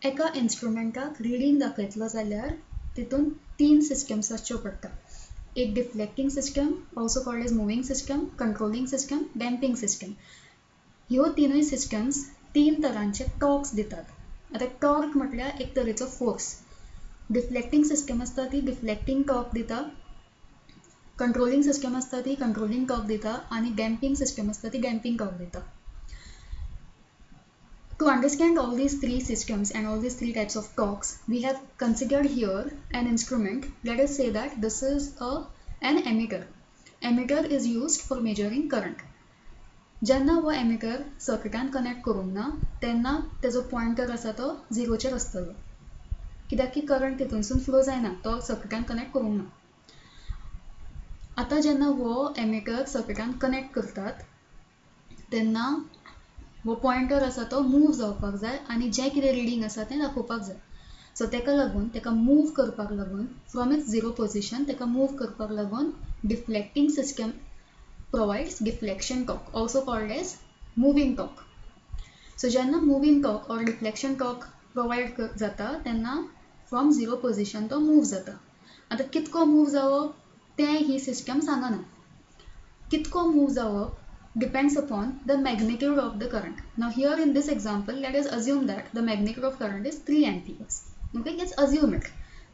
एका इन्स्ट्रुमेंटाक रिडींग दाखयतलो जाल्यार तितून 3 सिस्टम्स आसच्यो पडटा. एक deflecting system, also called as moving system, controlling system, damping system. ह्यो तिनूय सिस्टम्स 3 तरांचे टॉर्क्स दितात. आता टॉर्क म्हटल्यार एक तरेचो फोर्स. डिफ्लेक्टिंग सिस्टम आसता ती डिफ्लेक्टिंग टॉर्क दिता, कंट्रोलिंग सिस्टम आसता ती कंट्रोलिंग टॉर्क दिता आणि डॅम्पिंग सिस्टम आसता ती डॅम्पिंग टॉर्क दिता. To understand all these three systems and all these three types of torques, we have considered here an instrument. Let us say that this is an emitter. Emitter is used for measuring current. जेन्ना वो emitter सर्किटान connect करूंक ना तेन्ना तेजो pointer आसा तो झिरोचेर आसतलो, कित्याक की करंट तितूनसून फ्लो जायना, तो सर्किटान कनेक्ट करूंक ना. आतां जेन्ना वो एमिटर सर्किटान कनेक्ट करतात तेन्ना वो पॉइंटर आसा तो मूव जावपाक जाय आनी जें कितें रिडींग आसा तें दाखोवपाक जाय. सो तेका लागून तेका मूव करपाक लागून फ्रॉम इट्स झिरो पोजिशन तेका मूव करपाक लागून deflecting system provides deflection torque, also called as moving torque. So जेन्ना moving torque or deflection torque provide जाता तेन्ना फ्रॉम झिरो पोजिशन तो मूव जाता. आतां कितको मूव जावप तें ही सिस्टम सांगना. कितको मूव जावप depends upon the magnitude of the current. Now here in this example, let us assume that the magnitude of current is 3 amperes. Okay, let's assume it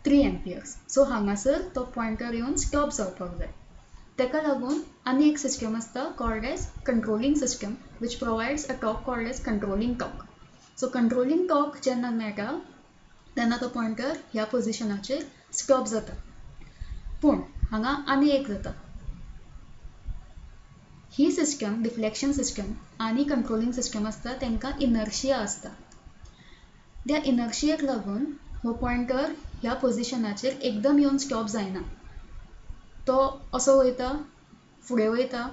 3 amperes. So हांगासर तो pointer येवन stop जावपाक जाय. तेका लागून आनी एक system आसता called as controlling system which provides a torque called as controlling torque. So controlling torque जेन्ना मेळटा तेन्ना तो pointer ह्या पोजिशनाचेर stop जाता. पूण हांगा आनी एक जाता. ही सिस्टम डिफ्लेक्शन सिस्टम आणि कंट्रोलिंग सिस्टम आसता तेंकां इनर्शिया आसता. त्या इनर्शियेक लागून हो पॉइंटर ह्या पोजिशनाचेर एकदम येवन स्टॉप जायना. तो असो वयता, फुडें वयता,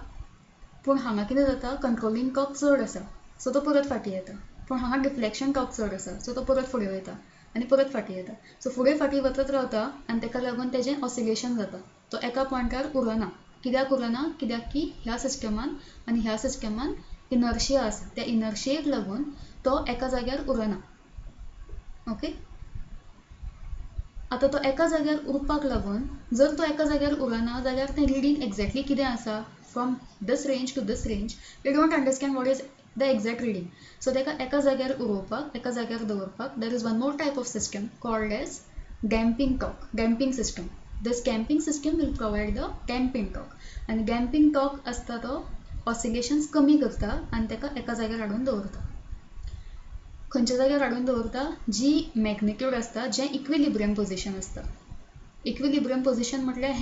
पूण हांगा कितें जाता कंट्रोलिंग टॉर्क चड आसा सो तो परत फाटीं येता. पूण हांगा डिफ्लेक्शन टॉर्क चड आसा सो तो परत फुडें वयता आनी परत फाटीं येता. सो फुडें फाटीं वचत रावता आनी तेका लागून तेजें ऑसिलेशन जाता. तो एका पॉइंटार उरना. कित्याक उरना? कित्याक की ह्या सिस्टमान आनी ह्या सिस्टमान इनर्शिया आसा. त्या इनर्शियेक लागून तो एका जाग्यार उरना. ओके, आतां तो एका जाग्यार उरपाक लागून जर तो एका जाग्यार उरना जाल्यार तें रिडींग एक्झॅक्टली कितें आसा from this range to this range we don't understand what is the exact reading. So तेका एका जाग्यार उरोवपाक, एका जाग्यार दवरपाक there is one more type of system called as damping torque, damping system. This damping system will provide the damping torque. And damping torque असता तो oscillations कमी करता आणि तेका एका जाग्यार हाडून दवरता. खंयच्या जाग्यार हाडून दवरता? जी मॅग्निट्यूड असता, जे इक्विलिब्रियम पोजिशन असता. इक्विलिब्रियम पोजिशन म्हटल्यार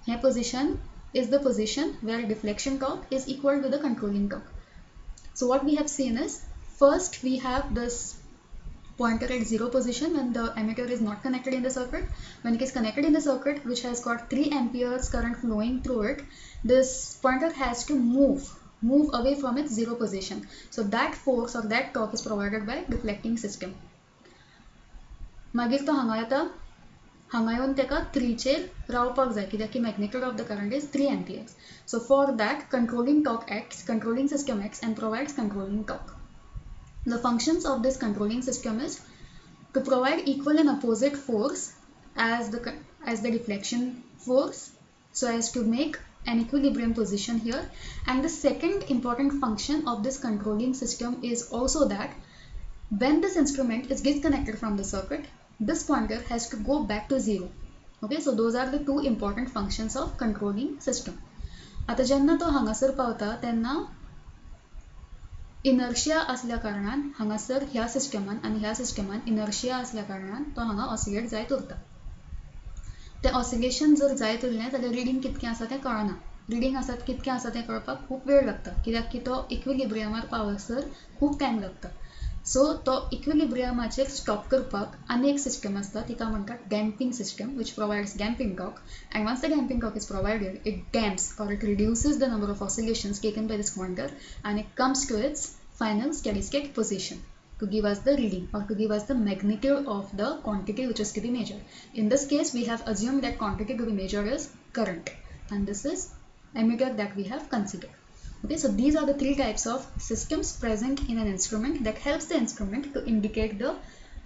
हे position is the position where deflection torque is equal to the controlling torque. So what we have seen is, first we have this pointer at zero position when the emitter is not connected in the circuit. When it is connected in the circuit which has got 3 amperes current flowing through it, this pointer has to move away from its zero position. So that force or that torque is provided by deflecting system. मागीर तो हांगा येता, हांगा येवन तेका 3 chair रावपाक जाय कित्याक की magnitude of the current is 3 amperes. So for that controlling torque acts, controlling system acts and provides controlling torque. The functions of this controlling system is to provide equal and opposite force as the deflection force, so as to make an equilibrium position here. And the second important function of this controlling system is also that when this instrument is disconnected from the circuit, this pointer has to go back to zero. Okay, so those are the two important functions of controlling system. आता जेन्ना तो हांगासर पावता तेन्ना inertia असल्या कारणान हांगासर ह्या सिस्टमान आनी ह्या सिस्टमान इनर्शिया असल्या कारणान तो हांगा ऑसिलेट जायत उरता. तें ऑसिलेशन जर जायत उरलें जाल्यार रिडींग कितकें आसा तें कळना. रिडींग आसा कितकें आसा तें कळपाक खूब वेळ लागता कित्याक की तो इक्विलिब्रियमार पावसर खूब टायम लागता. सो तो इक्विलिब्रियमाचेर स्टॉप करपाक आनी एक सिस्टम आसता तिका म्हणटात damping system which provides damping torque. And once the damping torque is provided, it damps or it reduces the number of oscillations taken by this pointer and it comes to its final steady state position to give us the reading or to give us the magnitude of the quantity which is to be measured. In this case, we have assumed that quantity to be measured is current, and this is emitter that we have considered. Okay, so these are the three types of systems present in an instrument that helps the instrument to indicate the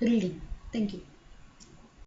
reading. Thank you.